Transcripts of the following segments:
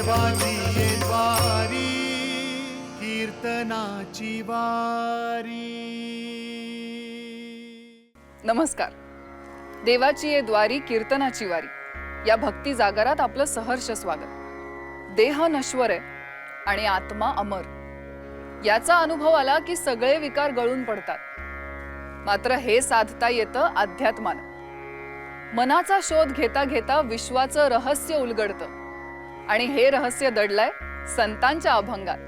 देवाची ये द्वारी कीर्तनाची वारी. नमस्कार. देवाची ये द्वारी कीर्तनाची वारी या भक्ती जागरात आपलं सहर्ष स्वागत. देह नश्वर आहे आणि आत्मा अमर. याचा अनुभव आला की सगळे विकार गळून पडतात. मात्र हे साधता येतं अध्यात्मानं. मनाचा शोध घेता घेता विश्वाचं रहस्य उलगडतं आणि हे रहस्य दडलंय संतांच्या अभंगात.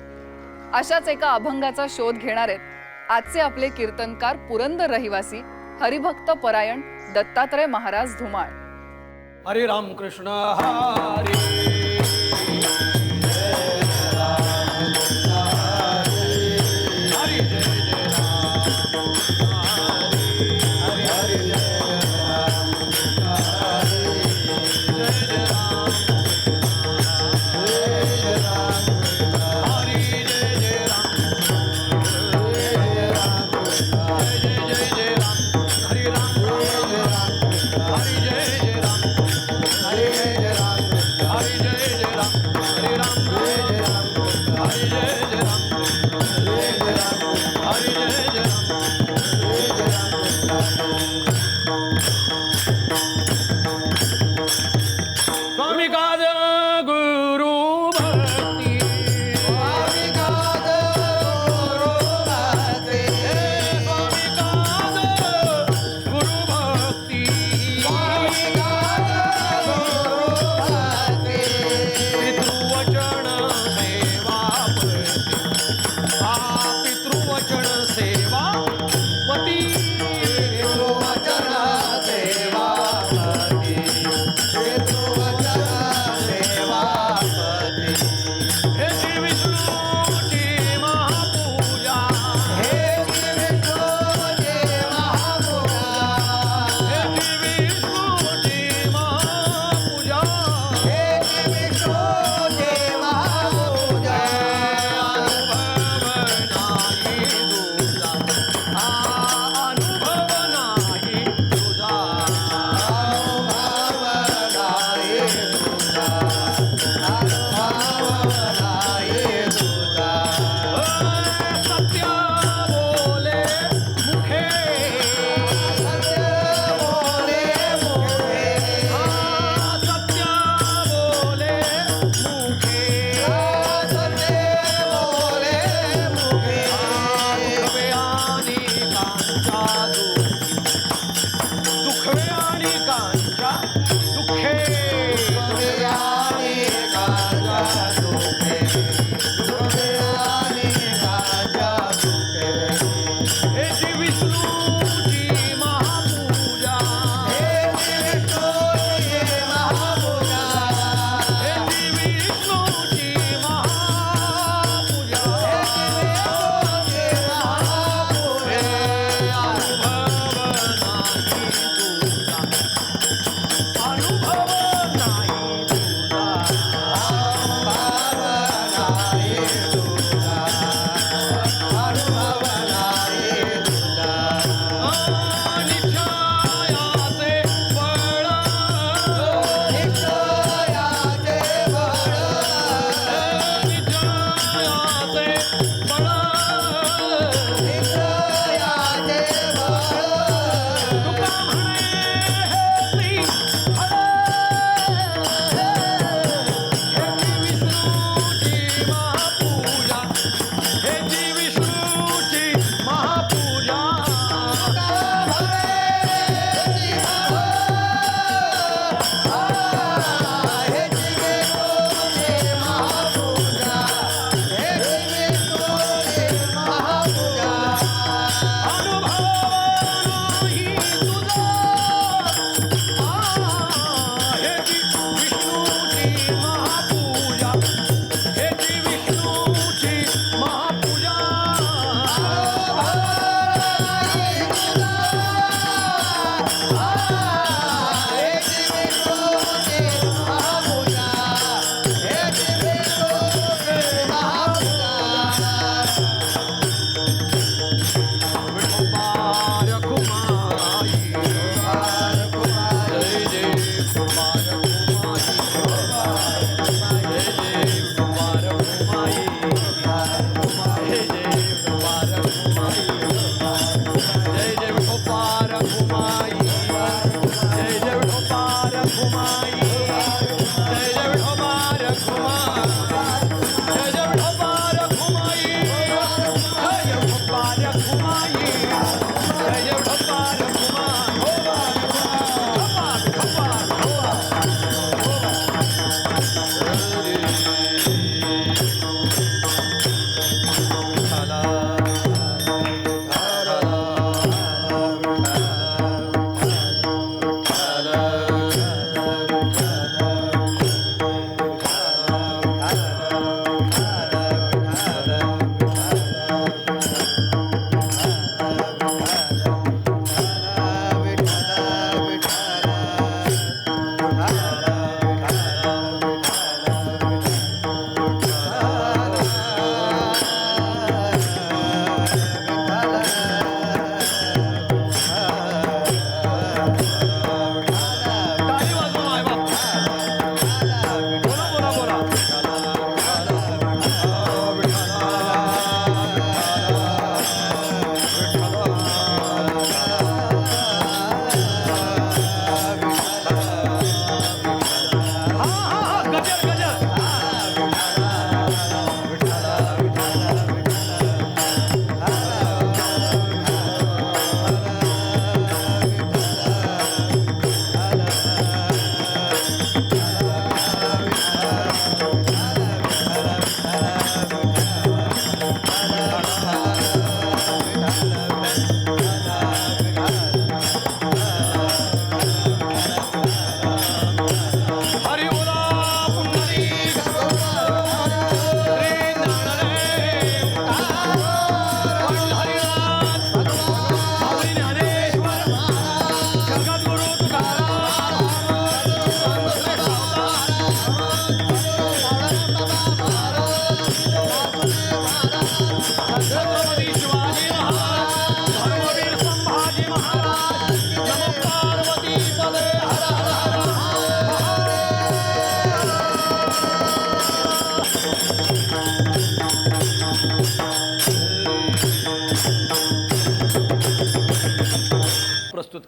अशाच एका अभंगाचा शोध घेणार आहेत आजचे आपले कीर्तनकार पुरंदर रहिवासी हरिभक्त परायण दत्तात्रय महाराज धुमाळ. हरे राम कृष्ण हरे. स्वामी काज गुरु भक्ती, स्वामी काज गुरु भक्ती, स्वामी काज गुरु भक्ती, स्वामी काज गुरु भक्ती. पितृवचन सेवापती, पितृवचन सेवापती, पितृवचन सेवापती, पितृवचन सेवापती.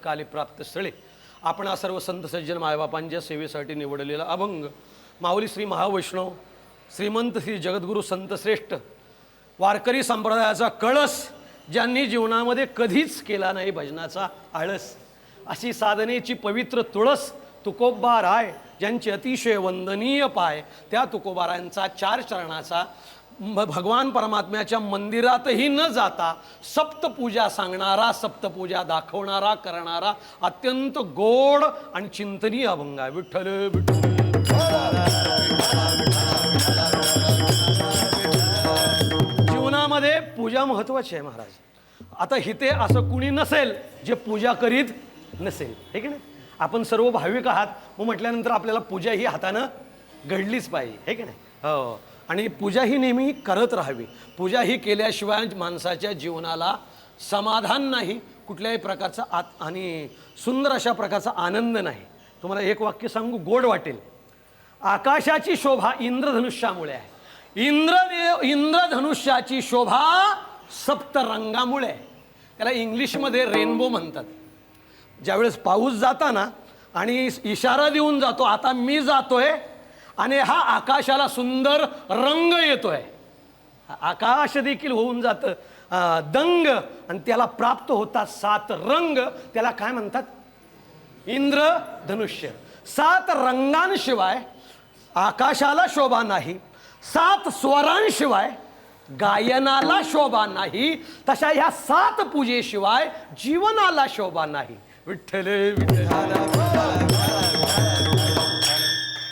काली प्राप्त स्थळे आपण सर्व संत सज्जन मायबापांच्या सेवेसाठी निवडलेला अभंग माऊली श्री महावैष्णव श्रीमंत श्री जगद्गुरू संतश्रेष्ठ वारकरी संप्रदायाचा कळस, ज्यांनी जीवनामध्ये कधीच केला नाही भजनाचा आळस, अशी साधनेची पवित्र तुळस तुकोबा राय, ज्यांचे अतिशय वंदनीय पाय, त्या तुकोबारायांचा 4 चरणाचा भगवान परमात्म्याच्या मंदिरातही न जाता सप्तपूजा सांगणारा, सप्तपूजा दाखवणारा, करणारा अत्यंत गोड आणि चिंतनीय अभंग आहे. विठ्ठल विठ्ठल जीवनामध्ये पूजा महत्वाची आहे महाराज. आता इथे असं कुणी नसेल जे पूजा करीत नसेल, हे की नाही. आपण सर्व भाविक आहात, मग म्हटल्यानंतर आपल्याला पूजा ही हातानं घडलीच पाहिजे, हे की नाही. हो, आणि पूजा ही नेहमी करत राहावी. पूजा ही केल्याशिवाय माणसाच्या जीवनाला समाधान नाही, कुठल्याही प्रकारचा आणि सुंदर अशा प्रकारचा आनंद नाही. तुम्हाला एक वाक्य सांगू, गोड वाटेल. आकाशाची शोभा इंद्रधनुष्यामुळे आहे. इंद्रधनुष्याची शोभा सप्तरंगामुळे आहे. त्याला इंग्लिशमध्ये रेनबो म्हणतात. ज्यावेळेस पाऊस जाताना आणि इशारा देऊन जातो, आता मी जातोय, आणि हा आकाशाला सुंदर रंग येतोय, आकाश देखील होऊन जातं दंग, आणि त्याला प्राप्त होतात 7 रंग. त्याला काय म्हणतात? इंद्रधनुष्य. 7 रंगांशिवाय आकाशाला शोभा नाही, 7 स्वरांशिवाय गायनाला शोभा नाही, तशा ह्या 7 पूजेशिवाय जीवनाला शोभा नाही. विठ्ठल विठ्ठल.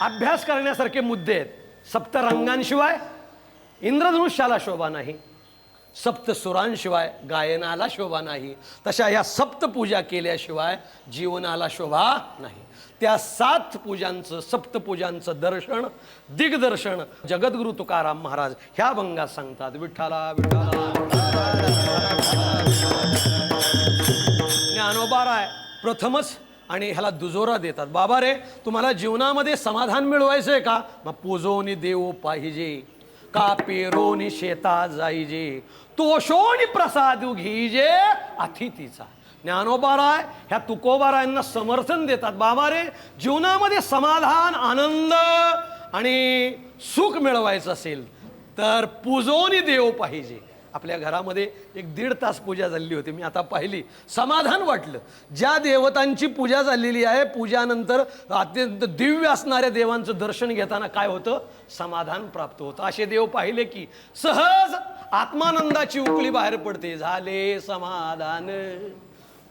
अभ्यास करण्यासारखे मुद्दे आहेत. सप्तरंगांशिवाय इंद्रधनुष्याला शोभा नाही, सप्तसुरांशिवाय गायनाला शोभा नाही, तशा या सप्तपूजा केल्याशिवाय जीवनाला शोभा नाही. त्या 7 पूजांचं, सप्तपूजांचं दर्शन, दिग्दर्शन जगद्गुरू तुकाराम महाराज ह्या अभंगात सांगतात. विठ्ठला विठ्ठला. ज्ञानोबा राय प्रथमच आणि ह्याला दुजोरा देतात. बाबा रे, तुम्हाला जीवनामध्ये समाधान मिळवायचंय का? मग पूजोनी देव पाहिजे, का पेरोनी शेता जाईजे, तोषोनी प्रसाद घिजे अतिथीचा. ज्ञानोबा राय ह्या तुकोबारायांना समर्थन देतात. बाबा रे, जीवनामध्ये समाधान, आनंद आणि सुख मिळवायचं असेल तर पूजोनी देव पाहिजे. आपल्या घरामध्ये 1-1.5 तास पूजा झालेली होती, मी आता पाहिली, समाधान वाटलं. ज्या देवतांची पूजा झालेली आहे, पूजानंतर अत्यंत दिव्य असणाऱ्या देवांचं दर्शन घेताना काय होतं? समाधान प्राप्त होतं. असे देव पाहिले की सहज आत्मानंदाची उकळी बाहेर पडते. झाले समाधान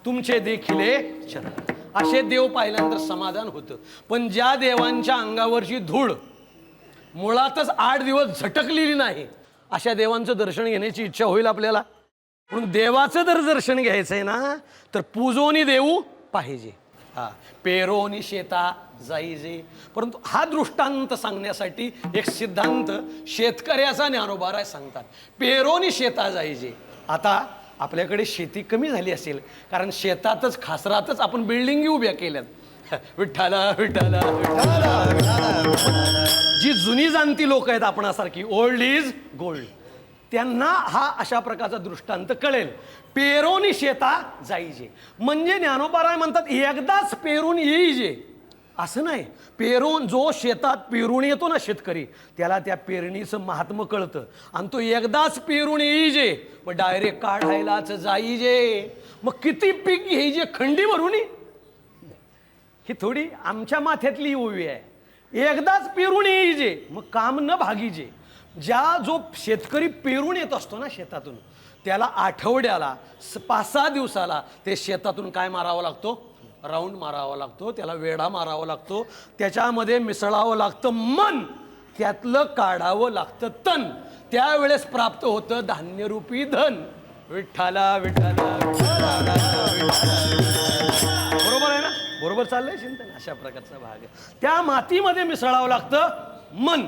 तुमचे देखिले चरण. असे देव पाहिल्यानंतर समाधान होतं. पण ज्या देवांच्या अंगावरची धूळ मुळातच 8 दिवस झटकलेली नाही, अशा देवांचं दर्शन घेण्याची इच्छा होईल आपल्याला. म्हणून देवाचं जर दर्शन घ्यायचं आहे ना, तर पूजोनी देऊ पाहिजे, पेरोनी शेता जाईजे. परंतु हा दृष्टांत सांगण्यासाठी एक सिद्धांत शेतकऱ्याचा ज्ञानोबा राय सांगतात. पेरोनी शेता जाईजे. आता आपल्याकडे शेती कमी झाली असेल, कारण शेतातच, खासरातच आपण बिल्डिंगी उभ्या केल्यात. विठ्ठला विठ्ठला विठ्ठला. जी जुनी जाणती लोक आहेत आपणासारखी, ओल्ड इज गोल्ड, त्यांना हा अशा प्रकारचा दृष्टांत कळेल. पेरोनी शेता जाईजे म्हणजे ज्ञानोबा राय म्हणतात एकदाच पेरून येईजे असं नाही. पेरून, जो शेतात पेरून येतो ना शेतकरी, त्याला त्या पेरणीचं महात्म्य कळतं, आणि तो एकदाच पेरून येईजे, मग डायरेक्ट काढायलाच जाईजे. मग किती पीक घ्यायचे खंडी भरून? ही थोडी आमच्या माथ्यातली ओवी आहे. एकदाच पेरून येईजे, मग काम न भागीजे. जो शेतकरी पेरून येत असतो ना शेतातून, त्याला आठवड्याला 5-6 दिवसाला ते शेतातून काय मारावं लागतो? राऊंड मारावा लागतो, त्याला वेढा मारावा लागतो, त्याच्यामध्ये मिसळावं लागतं मन, त्यातलं काढावं लागतं तन. त्यावेळेस प्राप्त होतं धान्यरूपी धन. विठ्ठला विठ्ठला. बरोबर आहे ना? बरोबर चाललंय चिंतन. अशा प्रकारचा भाग आहे. त्या मातीमध्ये मिसळावं लागतं मन,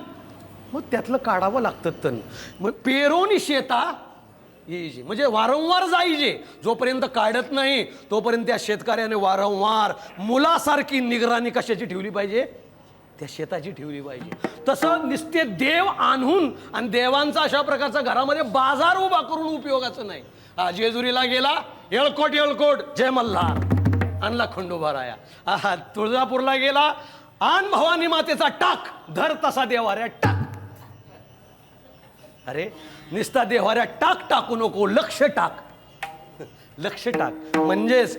मग त्यातलं काढावं लागतं तन. मग पेरोनी शेता येईजे म्हणजे वारंवार जाईजे. जोपर्यंत काढत नाही तोपर्यंत त्या शेतकऱ्याने वारंवार मुलासारखी निगराणी कशाची ठेवली पाहिजे? त्या शेताची ठेवली पाहिजे. तसं निस्ते देव आणून आणि देवांचा अशा प्रकारचा घरामध्ये बाजार उभा करून उपयोगाचं नाही. जेजुरीला गेला, येळकोट येळकोट जय मल्हार, आणला खंडोबा राया. आहा, तुळजापूरला गेला, आण भवानी मातेचा टाक, धर तसा देवाऱ्यात टाक. अरे निस्ता देवाऱ्यात टाक टाकू नको, लक्ष टाक, लक्ष टाक. म्हणजेच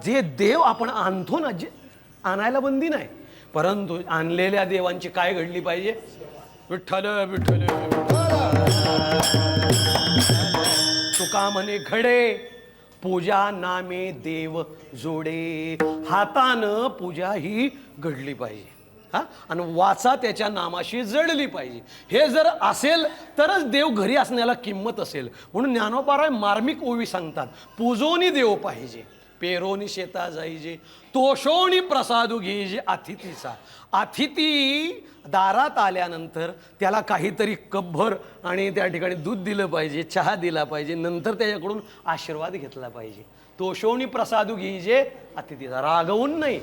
जे देव आपण आणतो ना, जे आणायला बंदी नाही, परंतु आणलेल्या देवांची काय घडली पाहिजे? विठ्ठल विठ्ठल तुका म्हणे घडे, पूजा नामे देव जोडे. हातानं पूजा ही घडली पाहिजे, हा, आणि वाचा त्याच्या नामाशी जडली पाहिजे. हे जर असेल तरच देव घरी असण्याला किंमत असेल. म्हणून ज्ञानोबाराय मार्मिक ओवी सांगतात, पूजोनी देव पाहिजे, पेरोनी शेता जाईजे, तोषोनी प्रसादू घेईजे अतिथीचा. अतिथी दारात आल्यानंतर त्याला काहीतरी कपभर आणि त्या ठिकाणी दूध दिलं पाहिजे, चहा दिला पाहिजे, नंतर त्याच्याकडून आशीर्वाद घेतला पाहिजे. तोषोनी प्रसादू घेईजे अतिथीचा, रागवून नाही.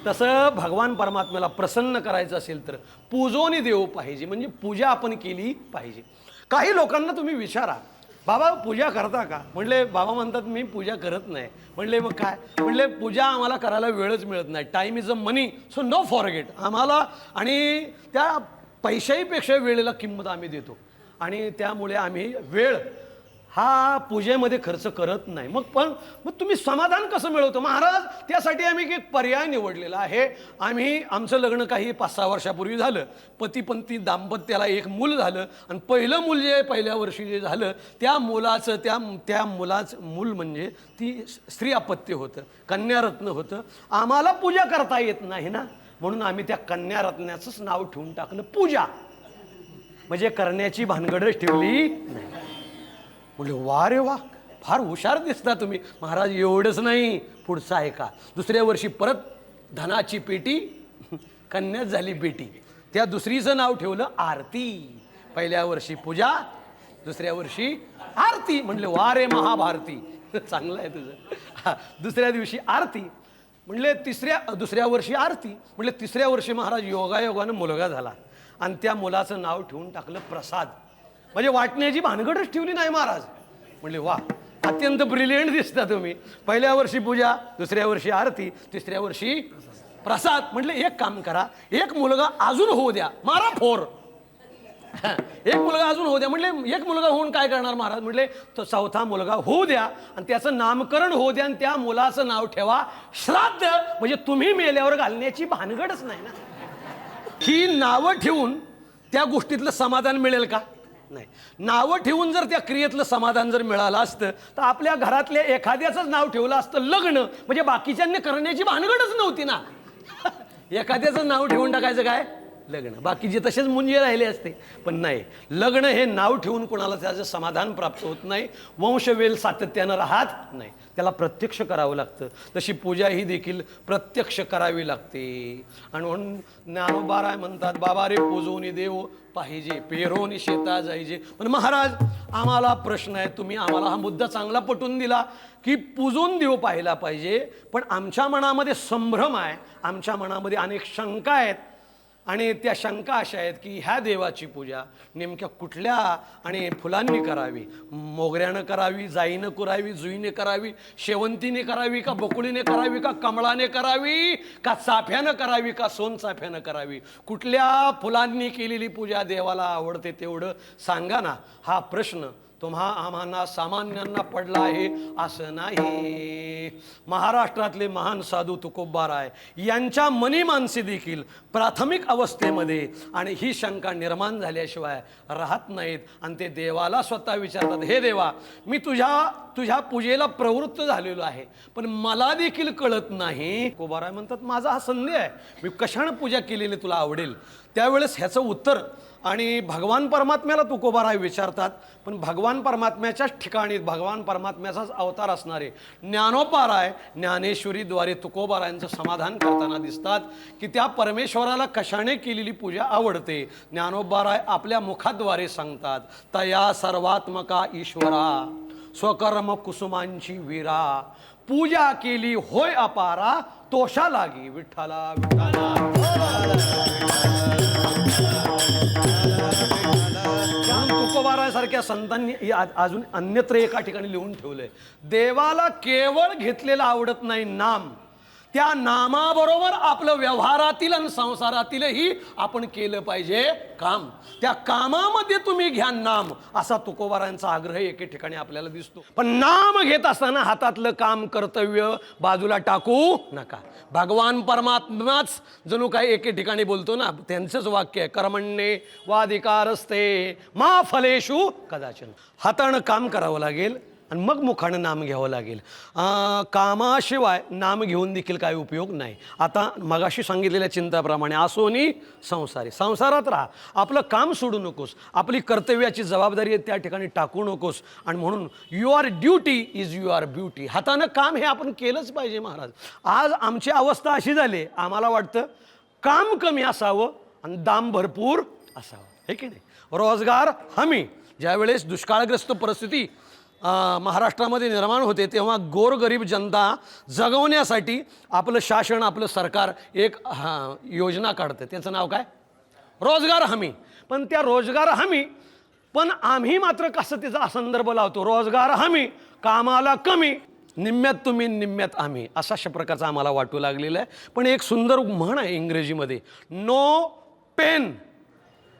तसं भगवान परमात्म्याला प्रसन्न करायचं असेल तर पूजोनी देव पाहिजे, म्हणजे पूजा आपण केली पाहिजे. काही लोकांना तुम्ही विचारा, बाबा पूजा करता का? म्हणले बाबा म्हणतात मी पूजा करत नाही. म्हणले मग काय? म्हणले पूजा आम्हाला करायला वेळच मिळत नाही. Time is a money, so no forget. आम्हाला आणि त्या पैशाहीपेक्षा वेळेला किंमत आम्ही देतो, आणि त्यामुळे आम्ही वेळ हा पूजेमध्ये खर्च करत नाही. मग तुम्ही समाधान कसं मिळवतो? महाराज त्यासाठी आम्ही एक पर्याय निवडलेला आहे. आमचं लग्न काही 5-6 वर्षापूर्वी झालं. पती दाम्पत्याला एक मूल झालं, आणि पहिलं मूल जे पहिल्या वर्षी जे झालं त्या मुलाचं त्या मुलाचं मूल म्हणजे ती स्त्री अपत्य होतं, कन्यारत्न होतं. आम्हाला पूजा करता येत नाही ना, म्हणून आम्ही त्या कन्यारत्नाचंच नाव ठेवून टाकलं पूजा. म्हणजे करण्याची भानगडच ठेवली नाही. म्हणजे वा रे वा, फार हुशार दिसता तुम्ही. महाराज एवढंच नाही, पुढचं आहे का? दुसऱ्या वर्षी परत धनाची पेटी, कन्याच झाली बेटी. त्या दुसरीचं नाव ठेवलं आरती. पहिल्या वर्षी पूजा, दुसऱ्या वर्षी आरती. म्हणले वा रे महाभारती, चांगलं आहे तुझं. दुसऱ्या दिवशी आरती. म्हणले दुसऱ्या वर्षी आरती. म्हणले तिसऱ्या वर्षी महाराज योगायोगानं मुलगा झाला, आणि त्या मुलाचं नाव ठेवून टाकलं प्रसाद. म्हणजे वाटण्याची भानगडच ठेवली नाही महाराज. म्हणले वा, अत्यंत ब्रिलियंट दिसता तुम्ही. पहिल्या वर्षी पूजा, दुसऱ्या वर्षी आरती, तिसऱ्या वर्षी प्रसाद. म्हटले एक काम करा, एक मुलगा अजून होऊ द्या, मारा फोर. एक मुलगा अजून होऊ द्या. म्हटले एक मुलगा होऊन काय करणार महाराज? म्हटले तो चौथा मुलगा होऊ द्या, आणि त्याचं नामकरण होऊ द्या, आणि त्या मुलाचं नाव ठेवा श्राद्ध. म्हणजे तुम्ही मेल्यावर घालण्याची भानगडच नाही ना. ही नावं ठेवून त्या गोष्टीतलं समाधान मिळेल का? नाही. नावं ठेवून जर त्या क्रियेतलं समाधान जर मिळालं असतं तर आपल्या घरातल्या एखाद्याचंच नाव ठेवलं असतं लग्न, म्हणजे बाकीच्यांनी करण्याची भानगडच नव्हती ना. एखाद्याचं नाव ठेवून टाकायचं काय? लग्न. बाकीचे तसेच मुंजे राहिले असते. पण नाही, लग्न हे नाव ठेवून कोणाला त्याचं समाधान प्राप्त होत नाही, वंशवेल सातत्यानं राहत नाही, त्याला प्रत्यक्ष करावं लागतं. तशी पूजा ही देखील प्रत्यक्ष करावी लागते. आणि म्हणून ज्ञानोबाराय म्हणतात, बाबा रे पूजोनी देव पाहिजे, पेरोनी शेता जाईजे. पण महाराज आम्हाला प्रश्न आहे, तुम्ही आम्हाला हा मुद्दा चांगला पटवून दिला की पूजून देव पाहिला पाहिजे, पण आमच्या मनामध्ये संभ्रम आहे, आमच्या मनामध्ये अनेक शंका आहेत. आणि त्या शंका अशा आहेत की ह्या देवाची पूजा नेमक्या कुठल्या आणि फुलांनी करावी? मोगऱ्यानं करावी, जाईनं करावी, जुईने करावी, शेवंतीने करावी, का बकुळीने करावी, का कमळाने करावी, का चाफ्यानं करावी, का सोनचाफ्यानं करावी? कुठल्या फुलांनी केलेली पूजा देवाला आवडते तेवढं सांगा ना. हा प्रश्न आम्हाला सामान्यांना पडला आहे असं नाही. महाराष्ट्रातले महान साधू तुकोबाराय यांच्या मनी मानसी देखील प्राथमिक अवस्थेमध्ये आणि ही शंका निर्माण झाल्याशिवाय राहत नाहीत. आणि ते देवाला स्वतः विचारतात, हे देवा, मी तुझ्या पूजेला प्रवृत्त झालेलो आहे, पण मला देखील कळत नाही. तुकोबाराय म्हणतात, माझा हा संदेह आहे, मी कशानं पूजा केलेली तुला आवडेल? त्यावेळेस ह्याचं उत्तर आणि भगवान परमात्म्याला तुकोबाराय विचारतात. पण भगवान परमात्म्याच्याच ठिकाणी भगवान परमात्म्याचाच अवतार असणारे ज्ञानोबाराय ज्ञानेश्वरीद्वारे तुकोबारायांचं समाधान करताना दिसतात की त्या परमेश्वराला कशाने केलेली पूजा आवडते. ज्ञानोबाराय आपल्या मुखाद्वारे सांगतात, तया सर्वात्मका ईश्वरा स्वकर्म कुसुमांची वीरा, पूजा केली होय अपारा, तोषा लागी विठ्ठला विठ्ठला. तुकोबारायसारख्या संतांनी अजून अन्यत्र एका ठिकाणी लिहून ठेवलंय, देवाला केवळ घेतलेलं आवडत नाही नाम, त्या नामाबरोबर आपलं व्यवहारातील आणि संसारातीलही आपण केलं पाहिजे काम. त्या कामामध्ये तुम्ही घ्या नाम, असा तुकोबारायांचा आग्रह एके ठिकाणी आपल्याला दिसतो. पण नाम घेत असताना हातातलं काम कर्तव्य बाजूला टाकू नका. भगवान परमात्माच जणू काही एके ठिकाणी बोलतो ना, त्यांचंच वाक्य आहे, कर्मण्ये वाधिकारस्ते मा फलेषु कदाचन. हातानं काम करावं लागेल आणि मग मुखानं नाम घ्यावं लागेल. कामाशिवाय नाम घेऊन देखील काही उपयोग नाही. आता मगाशी सांगितलेल्या चिंताप्रमाणे असोनी संसारी, संसारात राहा, आपलं काम सोडू नकोस, आपली कर्तव्याची जबाबदारी आहे त्या ठिकाणी टाकू नकोस. आणि म्हणून your duty is your beauty. हातानं काम हे आपण केलंच पाहिजे महाराज. आज आमची अवस्था अशी झाली, आम्हाला वाटतं काम कमी असावं आणि दाम भरपूर असावं, हे की नाही. रोजगार हमी, ज्यावेळेस दुष्काळग्रस्त परिस्थिती महाराष्ट्रामध्ये निर्माण होते तेव्हा गोरगरीब जनता जगवण्यासाठी आपलं शासन, आपलं सरकार एक योजना काढतं, त्याचं नाव काय, रोजगार हमी. पण त्या रोजगार हमी, पण आम्ही मात्र कसं त्याचा संदर्भ लावतो, रोजगार हमी, कामाला कमी, निम्म्यात तुम्ही निम्म्यात आम्ही, अशा प्रकारचा आम्हाला वाटू लागलेलं आहे. पण एक सुंदर म्हण आहे इंग्रजीमध्ये, नो पेन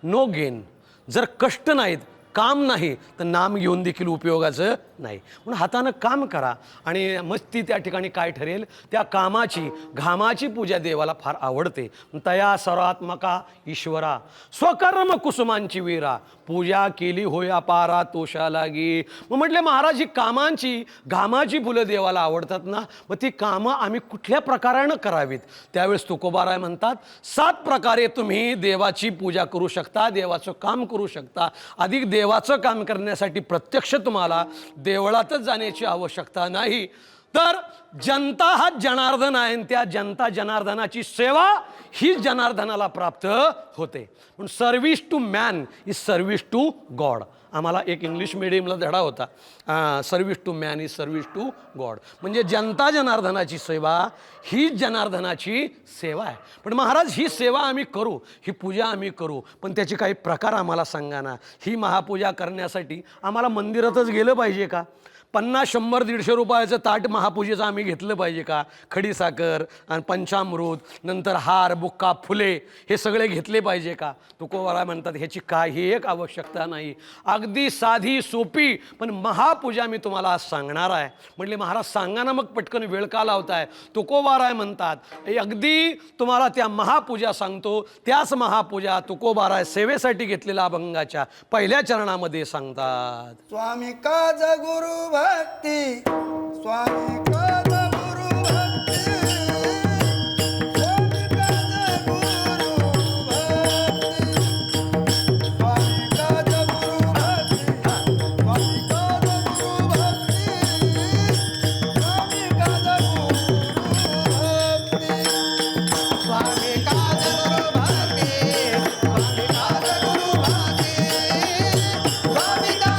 नो गेन. जर कष्ट नाहीत, काम नाही, तर नाम घेऊन देखील उपयोगाचं नाही. म्हणून हातानं काम करा आणि मस्ती त्या ठिकाणी काय ठरेल, त्या कामाची घामाची पूजा देवाला फार आवडते. तया सर्वात्मका ईश्वरा स्वकर्म कुसुमांची वीरा, पूजा केली होय अपारा तोषा लागी. मग म्हटले महाराज, ही कामांची घामाची फुलं देवाला आवडतात ना, मग ती कामं आम्ही कुठल्या प्रकारानं करावीत. त्यावेळेस तुकोबाराय म्हणतात, 7 प्रकारे तुम्ही देवाची पूजा करू शकता, देवाचं काम करू शकता. अधिक देवाचं काम करण्यासाठी प्रत्यक्ष तुम्हाला देवळातच जाण्याची आवश्यकता नाही, तर जनता हा जनार्दन आहे, त्या जनता जनार्दनाची सेवा ही जनार्दनाला प्राप्त होते. म्हणून service to man is service to God. आम्हाला एक इंग्लिश मिडियमला धडा होता, service to man is service to God. म्हणजे जनता जनार्दनाची सेवा ही जनार्दनाची सेवा आहे. पण महाराज, ही सेवा आम्ही करू, ही पूजा आम्ही करू, पण त्याचे काही प्रकार आम्हाला सांगा ना. ही महापूजा करण्यासाठी आम्हाला मंदिरातच गेलं पाहिजे का? 50, 100, 150 रुपयाचं ताट महापूजेचं आम्ही घेतलं पाहिजे का? खडीसाखर आणि पंचामृत, नंतर हार, बुक्का, फुले हे सगळे घेतले पाहिजे का? तुकोबाराय म्हणतात ह्याची काही एक आवश्यकता नाही. अगदी साधी सोपी पण महापूजा मी तुम्हाला आज सांगणार आहे. म्हटले महाराज सांगा ना, मग पटकन वेळ का लावताय? तुकोबाराय म्हणतात अगदी तुम्हाला त्या महापूजा सांगतो. त्याच महापूजा तुकोबाराय सेवेसाठी घेतलेल्या अभंगाच्या पहिल्या चरणामध्ये सांगतात. स्वामी काज गुरु भक्ती, स्वामी काज गुरु भक्ती, स्वामी काज गुरु भक्ती, स्वामी काज गुरु भक्ती, स्वामी काज गुरु भक्ती, स्वामी काज गुरु भक्ती, स्वामी काज गुरु भक्ती, स्वामी काज गुरु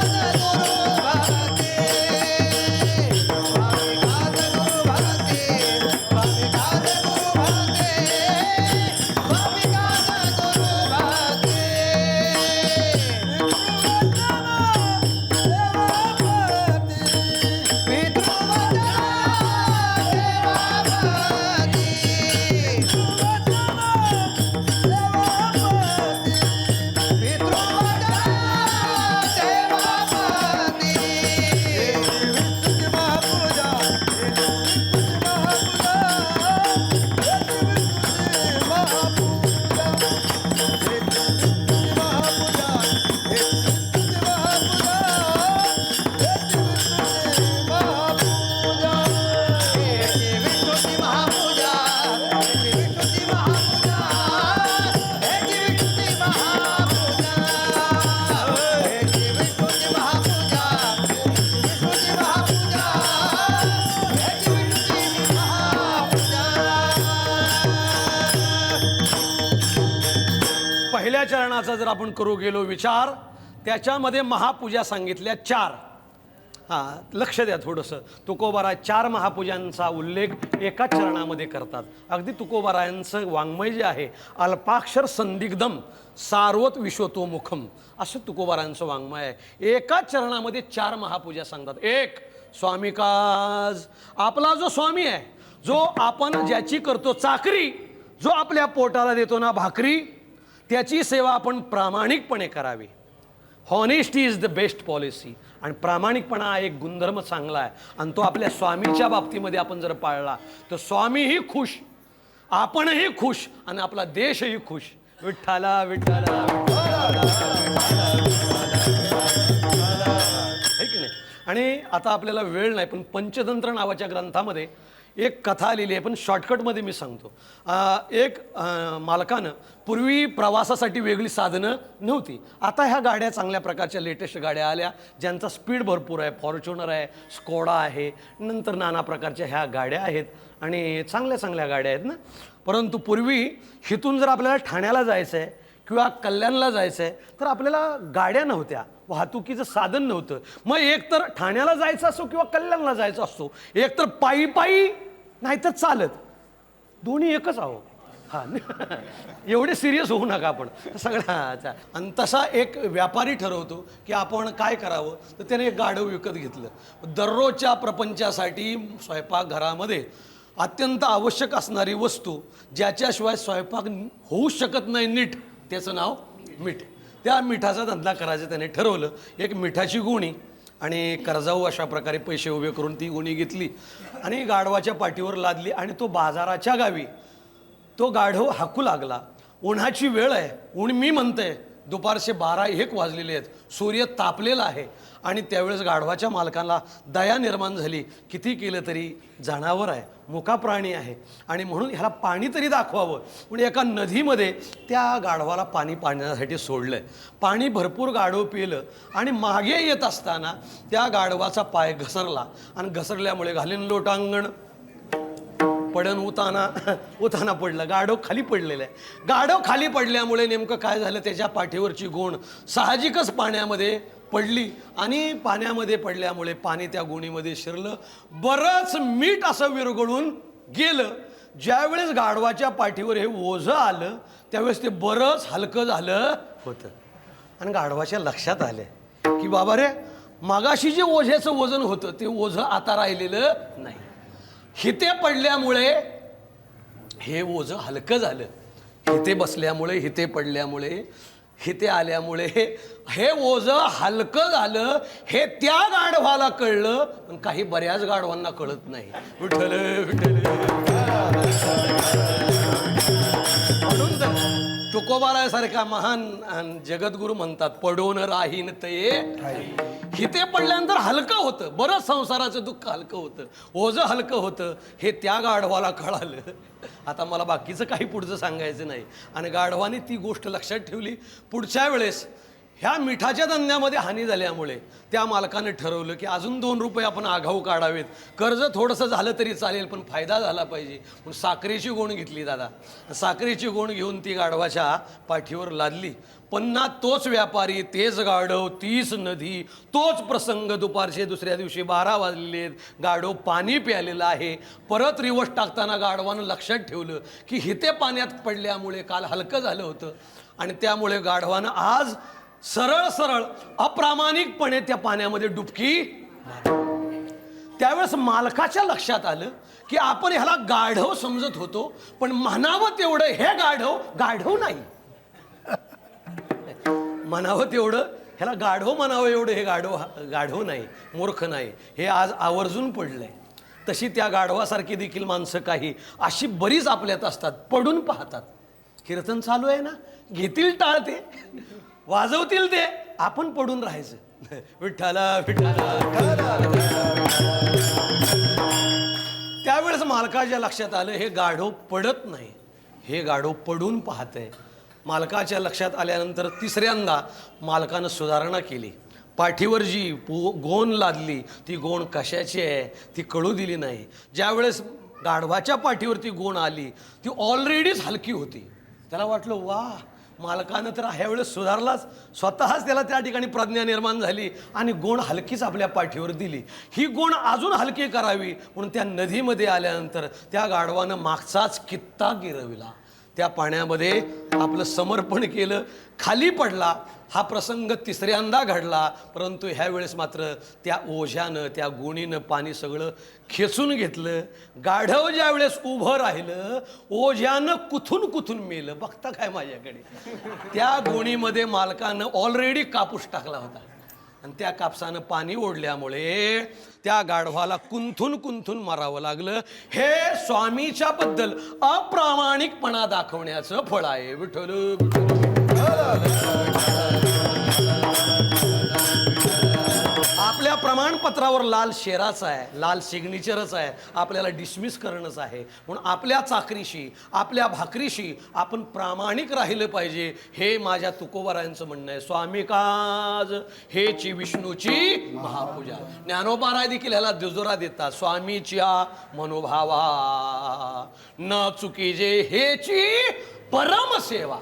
भक्ती, स्वामी काज गुरु भक्ती, स्वामी काज गुरु भक्ती, स्वामी काज गुरु भक्ती, स्वामी काज गुरु भक्ती. पहिल्या चरणाचा जर आपण करू गेलो विचार, त्याच्यामध्ये महापूजा सांगितल्या 4. लक्ष द्या थोडंसं. तुकोबाराय 4 महापूजांचा उल्लेख एकाच चरणामध्ये करतात. अगदी तुकोबारायांचं वाङ्मय जे आहे, अल्पाक्षर संदिग्धम सार्वत विश्वतोमुखम, असं तुकोबारायांचं वाङ्मय आहे. एकाच चरणामध्ये 4 महापूजा सांगतात. 1 स्वामिकाज, आपला जो स्वामी आहे जो आपण ज्याची करतो चाकरी, जो आपल्या पोटाला देतो ना भाकरी, त्याची सेवा आपण प्रामाणिकपणे करावी. Honesty is the best policy. आणि प्रामाणिकपणा हा एक गुणधर्म चांगला आहे आणि तो आपल्या स्वामीच्या बाबतीमध्ये आपण जर पाळला तर स्वामीही खुश, आपणही खुश आणि आपला देशही खुश. विठ्ठला विठ्ठला है की नाही. आणि आता आपल्याला वेळ नाही, पण पंचतंत्र नावाच्या ग्रंथामध्ये एक कथा लिहिली आहे, पण शॉर्टकटमध्ये मी सांगतो. एक मालकानं पूर्वी प्रवासासाठी वेगळी साधनं नव्हती. आता ह्या गाड्या चांगल्या प्रकारच्या लेटेस्ट गाड्या आल्या, ज्यांचा स्पीड भरपूर आहे. फॉर्च्युनर आहे, स्कोडा आहे, नंतर नाना प्रकारच्या ह्या गाड्या आहेत आणि चांगल्या चांगल्या गाड्या आहेत ना. परंतु पूर्वी इथून जर आपल्याला ठाण्याला जायचं आहे किंवा कल्याणला जायचं आहे तर आपल्याला गाड्या नव्हत्या, वाहतुकीचं साधन नव्हतं. मग एक तर ठाण्याला जायचं असो किंवा कल्याणला जायचं असो, एक तर पायी पायी नाहीतर चालत, दोन्ही एकच आहो. हां एवढे सिरियस होऊ नका आपण सगळ्याचा. आणि तसा एक व्यापारी ठरवतो की आपण काय करावं, तर त्याने एक गाढव विकत घेतलं. दररोजच्या प्रपंचासाठी स्वयंपाकघरामध्ये अत्यंत आवश्यक असणारी वस्तू, ज्याच्याशिवाय स्वयंपाक होऊ शकत नाही नीट, त्याचं नाव मीठ. त्या मिठाचा धंदा करायचं त्याने ठरवलं. एक मिठाची गुणी आणि कर्जाऊ अशा प्रकारे पैसे उभे करून ती गुणी घेतली आणि गाढवाच्या पाठीवर लादली आणि तो बाजाराच्या गावी तो गाढव हाकू लागला. उन्हाची वेळ आहे, ऊन मी म्हणते दुपारचे 12-1 वाजलेले आहेत, सूर्य तापलेला आहे आणि त्यावेळेस गाढवाच्या मालकाला दया निर्माण झाली. किती केलं तरी जनावर आहे, मुका प्राणी आहे आणि म्हणून ह्याला पाणी तरी दाखवावं. म्हणून एका नदीमध्ये त्या गाढवाला पाणी पाण्यासाठी सोडलं आहे. पाणी भरपूर गाढव पिलं आणि मागे येत असताना त्या गाढवाचा पाय घसरला आणि घसरल्यामुळे घालीन लोटांगण पडन उताना उताना पडलं. गाढव खाली पडलेलं आहे. गाढव खाली पडल्यामुळे नेमकं काय झालं, त्याच्या पाठीवरची गोण साहजिकच पाण्यामध्ये पडली आणि पाण्यामध्ये पडल्यामुळे पाणी त्या गोणीमध्ये शिरलं. बरंच मीठ असं विरघळून गेलं. ज्यावेळेस गाढवाच्या पाठीवर हे ओझं आलं त्यावेळेस ते बरंच हलकं झालं होतं आणि गाढवाच्या लक्षात आलं की बाबा रे, मागाशी जे ओझ्याचं वजन होतं ते ओझं आता राहिलेलं नाही. हिते पडल्यामुळे हे ओझं हलकं झालं. हिते बसल्यामुळे, हिते पडल्यामुळे, हिते आल्यामुळे हे ओझं हलकं झालं. हे त्या गाढवाला कळलं, पण काही बऱ्याच गाढवांना कळत नाही. विठ्ठल विठ्ठल. म्हणून तुकोबारासारखा महान जगद्गुरू म्हणतात, पडून राहीन ते. हिते पडल्यानंतर हलकं होतं, बरंच संसाराचं दुःख हलकं होतं, ओझं हलकं होतं. हे त्या गाढवाला कळालं. आता मला बाकीचं काही पुढचं सांगायचं नाही. आणि गाढवाने ती गोष्ट लक्षात ठेवली. पुढच्या वेळेस ह्या मिठाच्या धंद्यामध्ये हानी झाल्यामुळे त्या मालकाने ठरवलं की अजून 2 रुपये आपण आघाऊ काढावेत. कर्ज थोडंसं झालं तरी चालेल, पण फायदा झाला पाहिजे. म्हणून साखरेची गोण घेतली दादा. साखरेची गोण घेऊन ती गाढवाच्या पाठीवर लादली. पुन्हा तोच व्यापारी, तेच गाढव, तीच नदी, तोच प्रसंग. दुपारचे दुसऱ्या दिवशी 12 वाजलेत. गाढव पाणी प्यालेलं आहे. परत रिवर्स टाकताना गाढवानं लक्षात ठेवलं की हिते पाण्यात पडल्यामुळे काल हलकं झालं होतं आणि त्यामुळे गाढवानं आज सरळ सरळ अप्रामाणिकपणे त्या पाण्यामध्ये डुबकी मारली. त्यावेळेस मालकाच्या लक्षात आलं की आपण ह्याला गाढव समजत होतो, पण म्हणावं तेवढं हे गाढव नाही. म्हणावं तेवढं ह्याला गाढव म्हणावं एवढं हे गाढव नाही, मूर्ख नाही. हे आज आवर्जून पडलंय. तशी त्या गाढवासारखी देखील माणसं काही अशी बरीच आपल्यात असतात, पडून पाहतात. कीर्तन चालू आहे ना, घेतील टाळ ते, वाजवतील ते, आपण पडून राहायचं. विठ्ठला विठ्ठला. त्यावेळेस मालकाच्या लक्षात आलं हे गाढव पडत नाही, हे गाढव पडून पाहतंय. मालकाच्या लक्षात आल्यानंतर तिसऱ्यांदा मालकानं सुधारणा केली. पाठीवर जी गोण लादली ती गोण कशाची आहे ती कळू दिली नाही. ज्यावेळेस गाढवाच्या पाठीवर ती गोण आली ती ऑलरेडीच हलकी होती. त्याला वाटलं वा, मालकानं तर ह्या वेळेस सुधारलाच. स्वतःच त्याला त्या ठिकाणी प्रज्ञा निर्माण झाली आणि गोण हलकीच आपल्या पाठीवर दिली. ही गोण अजून हलकी करावी म्हणून त्या नदीमध्ये आल्यानंतर त्या गाढवानं मागचाच कित्ता गिरविला. त्या पाण्यामध्ये आपलं समर्पण केलं, खाली पडला. हा प्रसंग तिसऱ्यांदा घडला, परंतु ह्या वेळेस मात्र त्या ओझ्यानं, त्या गुणीनं पाणी सगळं खेचून घेतलं. गाढव ज्या वेळेस उभं राहिलं, ओझ्यानं कुथून मेलं. बघता काय माझ्याकडे, त्या गुणीमध्ये मालकानं ऑलरेडी कापूस टाकला होता आणि त्या कापसानं पाणी ओढल्यामुळे त्या गाढवाला कुंथून मारावं लागलं. हे स्वामीच्या बद्दल अप्रामाणिकपणा दाखवण्याचं फळ आहे. विठ्ठल आपल्या प्रमाणपत्रावर लाल शेराच आहे, लाल सिग्नेचरच आहे, आपल्याला डिसमिस करणंच आहे. म्हणून आपल्या चाकरीशी, आपल्या भाकरीशी आपण प्रामाणिक राहिलं पाहिजे, हे माझ्या तुकोबारायांचं म्हणणं आहे. स्वामी काज हेची विष्णूची महापूजा. ज्ञानोबाराय देखील ह्याला दुजोरा देतात. स्वामीच्या मनोभावा न चुकीजे हेची परमसेवा.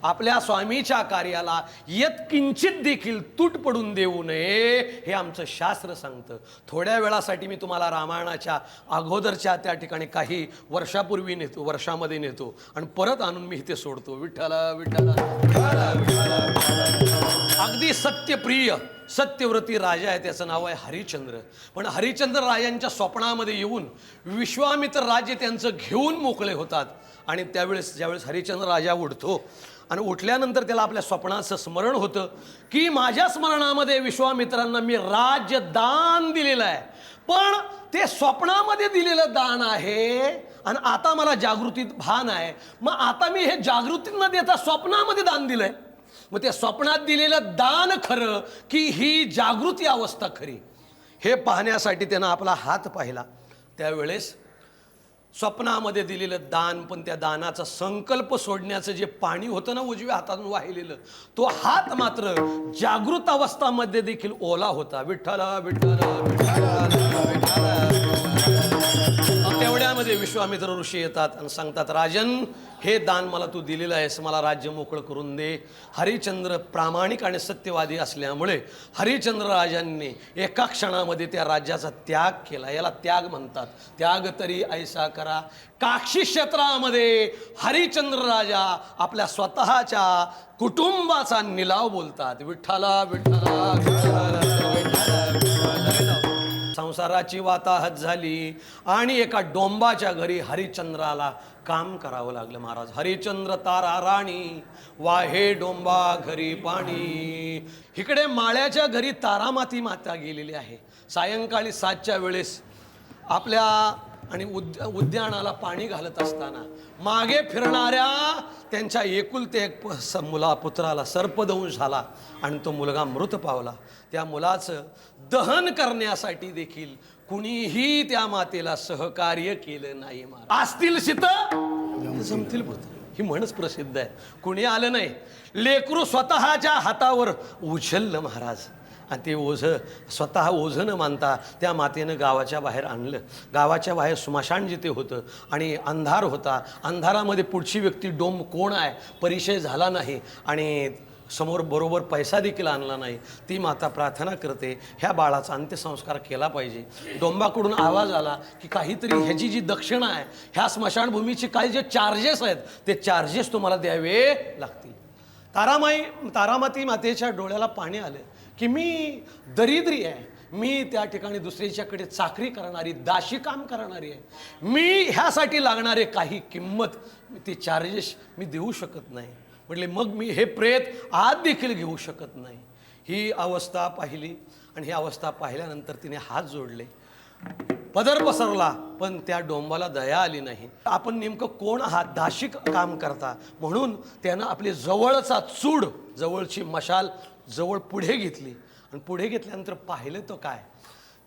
आपल्या स्वामीच्या कार्याला यत्किंचित देखील तूट पडून देऊ नये, हे आमचं शास्त्र सांगतं. थोड्या वेळासाठी मी तुम्हाला रामायणाच्या अगोदरच्या त्या ठिकाणी काही वर्षापूर्वी नेतो, वर्षामध्ये नेतो आणि परत आणून मी इथे सोडतो. विठ्ठला विठ्ठला विठ्ठला विठ्ठला. अगदी सत्यप्रिय सत्यव्रती राजा आहे, त्याचं नाव आहे हरिश्चंद्र. पण हरिश्चंद्र राजांच्या स्वप्नामध्ये येऊन विश्वामित्र राज्य त्यांचं घेऊन मोकळे होतात. आणि ज्यावेळेस हरिश्चंद्र राजा उठतो आणि उठल्यानंतर त्याला आपल्या स्वप्नाचं स्मरण होतं की माझ्या स्मरणामध्ये विश्वामित्रांना मी राज्य दान दिलेलं आहे, पण ते स्वप्नामध्ये दिलेलं दान आहे आणि आता मला जागृतीत भान आहे. मग आता मी हे जागृतीत न देता स्वप्नामध्ये दान दिलंय. मग त्या स्वप्नात दिलेलं दान खरं की ही जागृती अवस्था खरी, हे पाहण्यासाठी त्यानं आपला हात पाहिला. त्यावेळेस स्वप्नामध्ये दिलेलं दान, पण त्या दानाचा संकल्प सोडण्याचं जे पाणी होतं ना उजव्या हातातून वाहिलेलं, तो हात मात्र जागृत अवस्थामध्ये देखील ओला होता. विठ्ठला विठ्ठला विठ्ठला विठ्ठला. तेवढ्यामध्ये विश्वामित्र ऋषी येतात आणि सांगतात, राजन हे दान मला तू दिलेलं आहेस, मला राज्य मोकळं करून दे. हरिश्चंद्र प्रामाणिक आणि सत्यवादी असल्यामुळे हरिश्चंद्र राजांनी एका क्षणामध्ये त्या राज्याचा त्याग केला. याला त्याग म्हणतात. त्याग तरी ऐसा करा. काक्षी क्षेत्रामध्ये हरिश्चंद्र राजा आपल्या स्वतःच्या कुटुंबाचा निलाव बोलतात. विठ्ठला विठ्ठला विठ्ठला. संसाराची वाताहत झाली आणि एका डोंबाच्या घरी हरिश्चंद्राला काम करावं लागलं. महाराज हरिश्चंद्र तारा राणी वाहे डोंबा घरी पाणी. इकडे माळ्याच्या घरी तारामाती माता गेलेली आहे. सायंकाळी 7च्या वेळेस आपल्या आणि उद्यानाला पाणी घालत असताना मागे फिरणाऱ्या त्यांच्या एकुलते एक पुत्राला सर्पदंश झाला आणि तो मुलगा मृत पावला. त्या मुलाचं दहन करण्यासाठी देखील कुणीही त्या मातेला सहकार्य केलं नाही. असतील शीत जमतील भूत, ही म्हणच प्रसिद्ध आहे. कुणी आलं नाही. लेकरू स्वतःच्या हातावर उचललं महाराज आणि ते ओझं स्वतः ओझं न मानता त्या मातेनं गावाच्या बाहेर आणलं. गावाच्या बाहेर स्मशान जिथे होतं आणि अंधार होता. अंधारामध्ये पुढची व्यक्ती डोंब कोण आहे परिचय झाला नाही आणि समोर बरोबर पैसा देखील आणला नाही. ती माता प्रार्थना करते, ह्या बाळाचा अंत्यसंस्कार केला पाहिजे. डोंबाकडून आवाज आला की काहीतरी ह्याची जी दक्षिणा आहे, ह्या स्मशानभूमीचे काही जे चार्जेस आहेत ते चार्जेस तुम्हाला द्यावे लागतील. तारामाती मातेच्या डोळ्याला पाणी आलं की मी दरिद्री आहे, मी त्या ठिकाणी दुसऱ्याच्याकडे चाकरी करणारी, दाशी काम करणारी आहे. मी ह्यासाठी लागणारे काही किंमत, ते चार्जेस मी देऊ शकत नाही. म्हटले मग मी हे प्रेत आज देखील घेऊ शकत नाही. ही अवस्था पाहिली आणि ही अवस्था पाहिल्यानंतर तिने हात जोडले, पदर पसरला, पण त्या डोंबाला दया आली नाही. आपण नेमकं कोण आहात, दाशिक काम करता, म्हणून त्यानं आपली जवळचा चूड, जवळची मशाल जवळ पुढे घेतली आणि पुढे घेतल्यानंतर पाहिलं तर काय,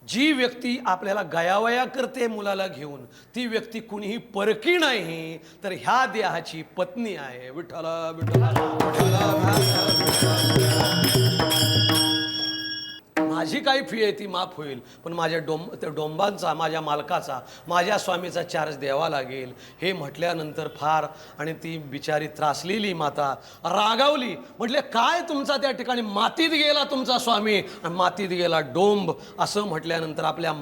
जी व्यक्ती आपल्याला गयावया करते मुलाला घेऊन, ती व्यक्ती कुणीही परकी नाही, तर ह्या देहाची पत्नी आहे. विठ्ठला विठ्ठला विठ्ठला. माझी काही फी आहे ती माफ होईल, पण माझ्या त्या डोंबांचा, माझ्या मालकाचा, माझ्या स्वामीचा चार्ज द्यावा लागेल. हे म्हटल्यानंतर फार, आणि ती बिचारी त्रासलेली माता रागावली. म्हटले काय तुमचा त्या ठिकाणी मातीत गेला तुमचा स्वामी आणि मातीत गेला डोंब, असं म्हटल्यानंतर आपल्या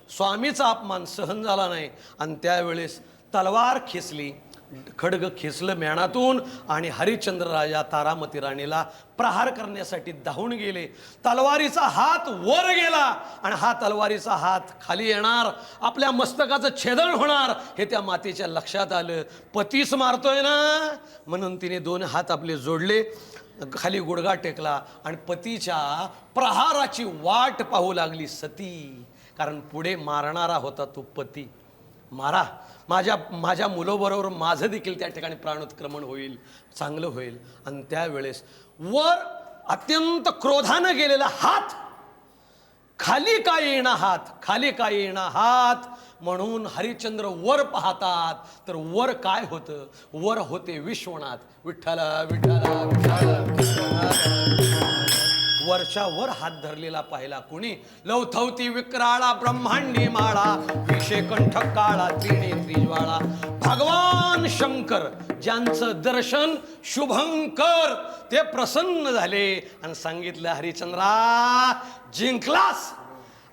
स्वामीचा अपमान सहन झाला नाही आणि त्यावेळेस तलवार खेचली खड्ग खेचलं मेणातून आणि हरिश्चंद्र राजा तारामती राणीला प्रहार करण्यासाठी धावून गेले. तलवारीचा हात वर गेला आणि हा तलवारीचा हात खाली येणार, आपल्या मस्तकाचं छेदन होणार हे त्या मातेच्या लक्षात आलं. पतीच मारतोय ना, म्हणून तिने 2 हात आपले जोडले, खाली गुडघा टेकला आणि पतीच्या प्रहाराची वाट पाहू लागली सती. कारण पुढे मारणारा होता तो पती. मारा, माझ्या मुलाबरोबर माझं देखील त्या ठिकाणी प्राणोत्क्रमण होईल, चांगलं होईल. आणि त्यावेळेस वर अत्यंत क्रोधानं गेलेला हात, खाली काय येणा हात, खाली काय येणा हात, म्हणून हरिश्चंद्र वर पाहतात तर वर काय होतं, वर होते विश्वनाथ. विठ्ठल विठ्ठल विठ्ठल. वर्षावर हात धरलेला पाहिला कुणी, लवथवती विक्राळा ब्रह्मांडी माळा, विषे कंठ काळा त्रिनेत्री ज्वाळा. भगवान शंकर ज्यांचं दर्शन शुभंकर, ते प्रसन्न झाले आणि सांगितलं, हरिश्चंद्रा जिंकलास.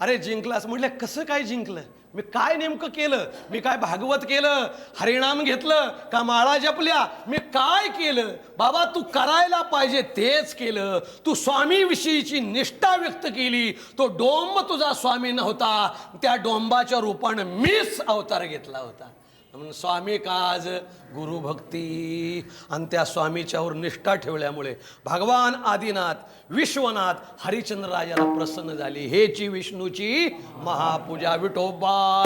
अरे जिंकलास म्हटलं, कसं काय जिंकलं, मी काय नेमकं केलं, मी काय भागवत केलं, हरिनाम घेतलं का माळा जपल्या, मी काय केलं. बाबा तू करायला पाहिजे तेच केलं. तू स्वामीविषयीची निष्ठा व्यक्त केली. तो डोंब तुझा स्वामी नव्हता, त्या डोंबाच्या रूपानं मीच अवतार घेतला होता. म्हणून स्वामी काज गुरुभक्ती. आणि त्या स्वामीच्यावर निष्ठा ठेवल्यामुळे भगवान आदिनाथ विश्वनाथ हरिश्चंद्र राजाला प्रसन्न झाली. हेची विष्णूची महापूजा. विठोबा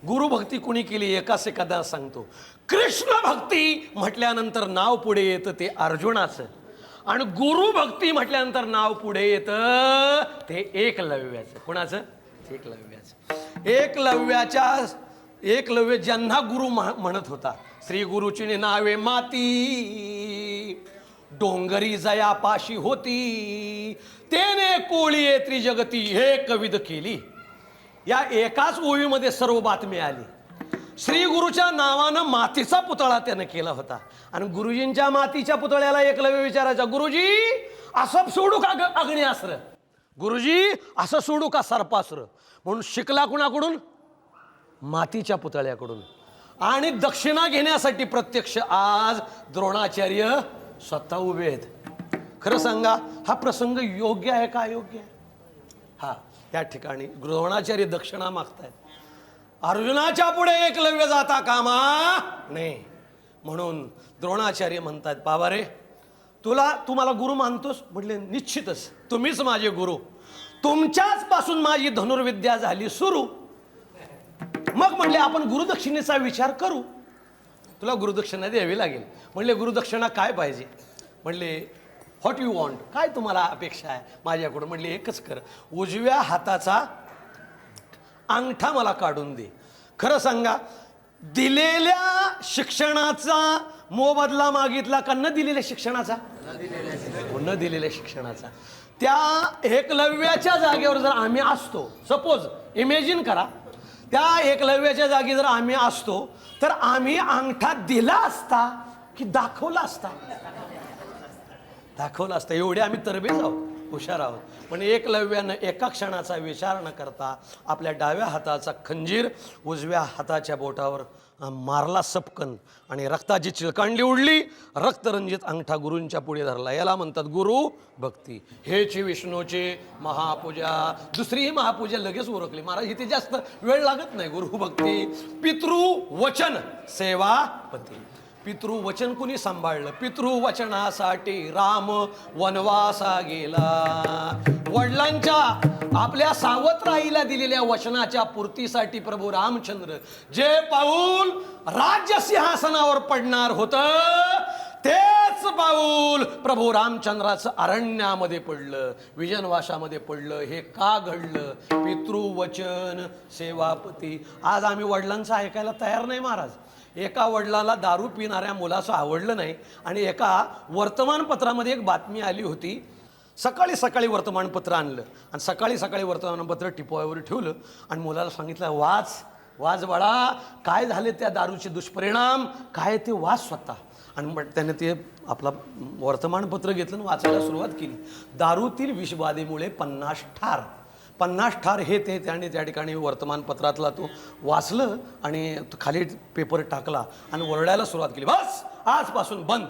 गुरुभक्ती कुणी केली एका सेकंदात सांगतो. कृष्ण भक्ती म्हटल्यानंतर नाव पुढे येतं ते अर्जुनाचं, आणि गुरुभक्ती म्हटल्यानंतर नाव पुढे येतं ते एकलव्याचं. कोणाचं? एकलव्याचं. एकलव्य ज्यांना गुरु म्हणत होता. श्री गुरुची नावे माती, डोंगरी जया पाशी होती, तेने कोळी त्रिजगती हे कविद केली. या एकाच ओळीमध्ये सर्व बातमी आली. श्री गुरुच्या नावानं मातीचा पुतळा त्यानं केला होता. आणि गुरुजींच्या मातीच्या पुतळ्याला एकलव्य विचारायचा, गुरुजी असं सोडू का अग्निअस्त्र, गुरुजी असं सोडू का सर्पास्त्र. म्हणून शिकला कुणाकडून? मातीच्या पुतळ्याकडून. आणि दक्षिणा घेण्यासाठी प्रत्यक्ष आज द्रोणाचार्य स्वतः उभे आहेत. खरं सांगा, हा प्रसंग योग्य आहे का अयोग्य आहे? हा, त्या ठिकाणी द्रोणाचार्य दक्षिणा मागतायत. अर्जुनाच्या पुढे एकलव्य जाता कामा नाही. म्हणून द्रोणाचार्य म्हणतात, बाबा रे तू मला गुरु मानतोस? म्हटले निश्चितच, तुम्हीच माझे गुरु. तुमच्याच पासून माझी धनुर्विद्या झाली सुरू. मग म्हणले आपण गुरुदक्षिणेचा विचार करू. तुला गुरुदक्षिणा द्यावी लागेल. म्हणले गुरुदक्षिणा काय पाहिजे? म्हणले व्हॉट यू वॉन्ट, काय तुम्हाला अपेक्षा आहे माझ्याकडून? म्हणले एकच कर, उजव्या हाताचा अंगठा मला काढून दे. खरं सांगा, दिलेल्या शिक्षणाचा मोबदला मागितला का न दिलेल्या शिक्षणाचा? न दिलेल्या शिक्षणाचा. त्या एकलव्याच्या जागेवर जर आम्ही असतो, सपोज इमॅजिन करा, त्या एकलव्याच्या जागी जर आम्ही असतो तर आम्ही अंगठा दिला असता की दाखवला असता? दाखवला असता. एवढे आम्ही तरबेज आहोत, हुशार आहोत. पण एकलव्यानं एका क्षणाचा विचार न करता आपल्या डाव्या हाताचा खंजीर उजव्या हाताच्या बोटावर मारला सपकन, आणि रक्ताची चिळकांडी उडली. रक्तरंजित अंगठा गुरूंच्या पुढे धरला. याला म्हणतात गुरु भक्ती. हेची विष्णूची महापूजा. दुसरी महापूजा लगेच ओळखली महाराज, इथे जास्त वेळ लागत नाही. गुरु भक्ती. पितृवचन सेवापती. पितृवचन कुणी सांभाळलं? पितृवचनासाठी राम वनवासा गेला. वडिलांच्या आपल्या सावत्राईला दिलेल्या वचनाच्या पूर्तीसाठी प्रभू रामचंद्र जे पाऊल राज्य सिंहासनावर पडणार होतं तेच पाऊल प्रभू रामचंद्राचं अरण्यामध्ये पडलं, विजनवासामध्ये पडलं. हे का घडलं? पितृवचन सेवापती. आज आम्ही वडिलांचं ऐकायला तयार नाही महाराज. एका वडिलाला दारू पिणाऱ्या मुलाचं आवडलं नाही आणि एका वर्तमानपत्रामध्ये एक बातमी आली होती. सकाळी सकाळी वर्तमानपत्र आणलं आणि सकाळी सकाळी वर्तमानपत्र टिपवावर ठेवलं आणि मुलाला सांगितलं, वाच बाळा, काय झाले त्या दारूचे दुष्परिणाम, काय ते वाच स्वतः. आणि मग त्याने ते आपला वर्तमानपत्र घेतलं आणि वाचायला सुरुवात केली. दारूतील विषबाधेमुळे 50 ठार हे त्याने त्या ठिकाणी वर्तमानपत्रातला तो वाचलं आणि खाली पेपर टाकला आणि ओरडायला सुरुवात केली, बस आजपासून बंद,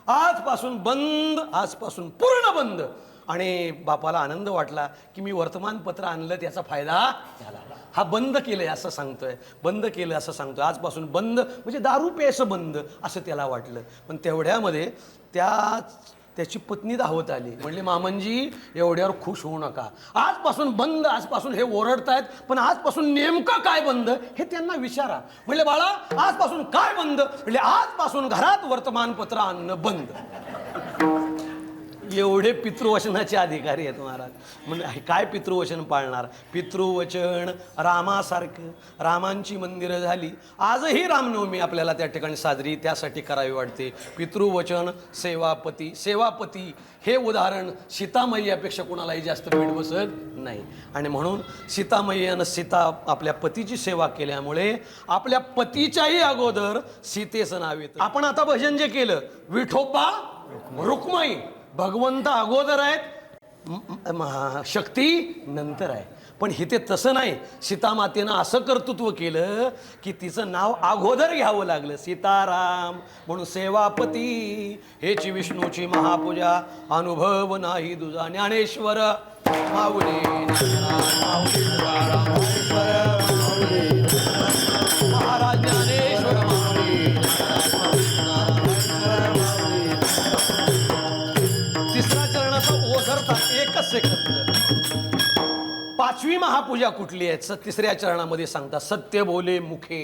आजपासून बंद, आजपासून पूर्ण बंद. आणि बापाला आनंद वाटला की मी वर्तमानपत्र आणलं, त्याचा फायदा झाला. हा बंद केलंय असं सांगतोय, बंद केलं असं सांगतोय, आजपासून बंद म्हणजे दारू प्यायचं बंद असं त्याला वाटलं. पण तेवढ्यामध्ये त्याची पत्नी धावत आली, म्हणली मामनजी एवढ्यावर खुश होऊ नका, आजपासून बंद, आजपासून हे ओरडतायत पण आजपासून नेमकं काय बंद हे त्यांना विचारा. म्हणले बाळा आजपासून काय बंद? म्हणजे आजपासून घरात वर्तमानपत्र आणणं बंद. एवढे पितृवचनाचे अधिकारी आहेत महाराज. म्हणजे काय पितृवचन पाळणार? पितृवचन रामासारखं, रामांची मंदिरं झाली. आजही रामनवमी आपल्याला त्या ठिकाणी साजरी त्यासाठी करावी वाटते. पितृवचन सेवापती. सेवापती हे उदाहरण सीतामय्यापेक्षा कोणालाही जास्त पीठ बसत नाही. आणि म्हणून सीतामय्यानं सीता आपल्या पतीची सेवा केल्यामुळे आपल्या पतीच्याही अगोदर सीतेचं नाव येतं. आपण आता भजन जे केलं, विठोबा रुक्माई, भगवंत अगोदर आहेत, शक्ती नंतर आहे. पण इथे तसं नाही. सीतामातेनं असं कर्तृत्व केलं की तिचं नाव अगोदर घ्यावं लागलं, सीताराम. म्हणून सेवापती हेची विष्णूची महापूजा, अनुभव नाही दुजा. ज्ञानेश्वर माऊली, महाराज ज्ञानेश्वर माऊली. तिसऱ्या चरणाचा ओझरता एकच सेकंद. 5वी महापूजा कुठली आहे? तिसऱ्या चरणामध्ये सांगता, सत्य बोले मुखे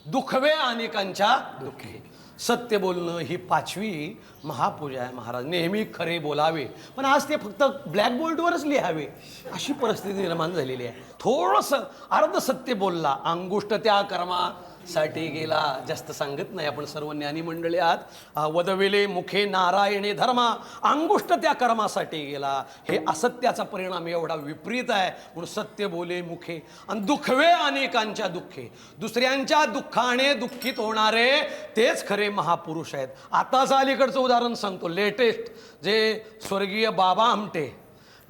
दुखवे अनेकांच्या दुःखे. सत्य बोलणं ही 5वी महापूजा आहे महाराज. नेहमी खरे बोलावे, पण आज ते फक्त ब्लॅकबोर्डवरच लिहावे अशी परिस्थिती निर्माण झालेली आहे. थोडंसं अर्ध सत्य बोलला, अंगुष्ट त्या कर्मासाठी गेला. जास्त सांगत नाही आपण, सर्व ज्ञानी मंडळी आहात. वदविले मुखे नारायणे धर्मा, अंगुष्ट त्या कर्मासाठी गेला. हे असत्याचा परिणाम एवढा विपरीत आहे. म्हणून सत्य बोले मुखे. आणि दुखवे अनेकांच्या दुःखे, दुसऱ्यांच्या दुःखाने दुःखित होणारे तेच खरे महापुरुष आहेत. आताच अलीकडचं उदाहरण सांगतो, लेटेस्ट, जे स्वर्गीय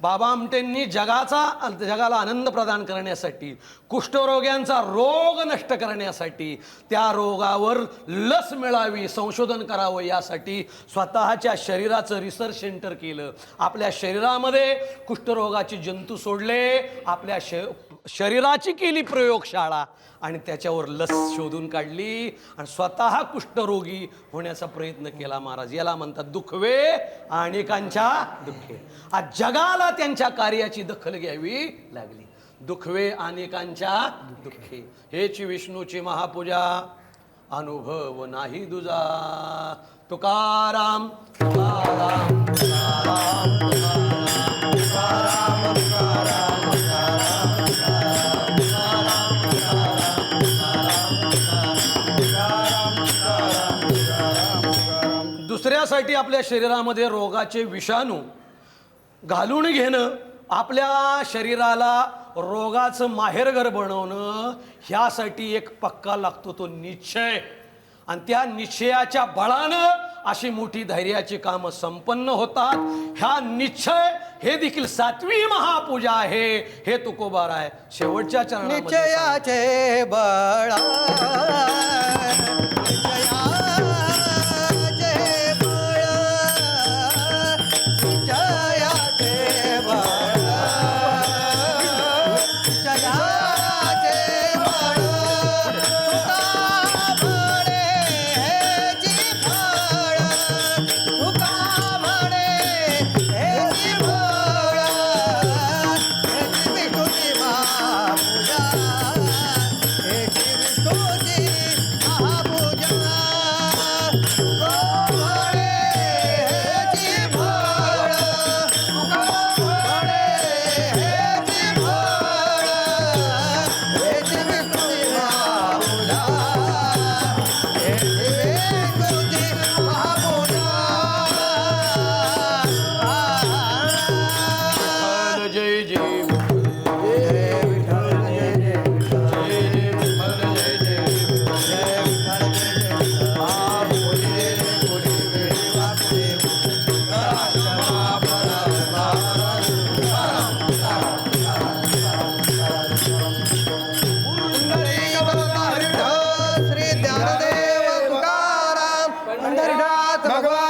बाबा आमटेंनी जगाला आनंद प्रदान करण्यासाठी, कुष्ठरोग्यांचा रोग नष्ट करण्यासाठी, त्या रोगावर लस मिळावी, संशोधन करावं यासाठी स्वतःच्या शरीराचं रिसर्च सेंटर केलं. आपल्या शरीरामध्ये कुष्ठरोगाचे जंतू सोडले, आपल्या शरीराची केली प्रयोगशाळा आणि त्याच्यावर लस शोधून काढली आणि स्वतः कुष्ठरोगी होण्याचा प्रयत्न केला महाराज. याला म्हणतात दुखवे अनेकांच्या दुःखे. आज जगाला त्यांच्या कार्याची दखल घ्यावी लागली. दुखवे अनेकांच्या दुःखे हेची विष्णूची महापूजा, अनुभव नाही दुजा. तुकाराम तुकाराम तुकाराम तुकाराम तुकाराम दुसऱ्यासाठी आपल्या शरीरामध्ये रोगाचे विषाणू घालून घेणं, आपल्या शरीराला रोगाचं माहेरघर बनवणं, ह्यासाठी एक पक्का लागतो तो निश्चय. आणि त्या निश्चयाच्या बळानं अशी मोठी धैर्याची कामं संपन्न होतात. ह्या निश्चय हे देखील 7वी महापूजा आहे. हे तुकोबार आहे. शेवटच्या चरणामध्ये निश्चयाचे बळा, विष्णूची माझा हे गुरुजी महामोठा जय जय विठ्ठल जय जय विठ्ठल जय जय विठ्ठल जय जय जय विठ्ठल जय जय आ बोले रे बोले वेळी वाकुळे राजमा परात्मा पुंडलिक भगवान विठ्ठल श्री ज्ञानदेव तुकाराम पंढरीनाथ भगवान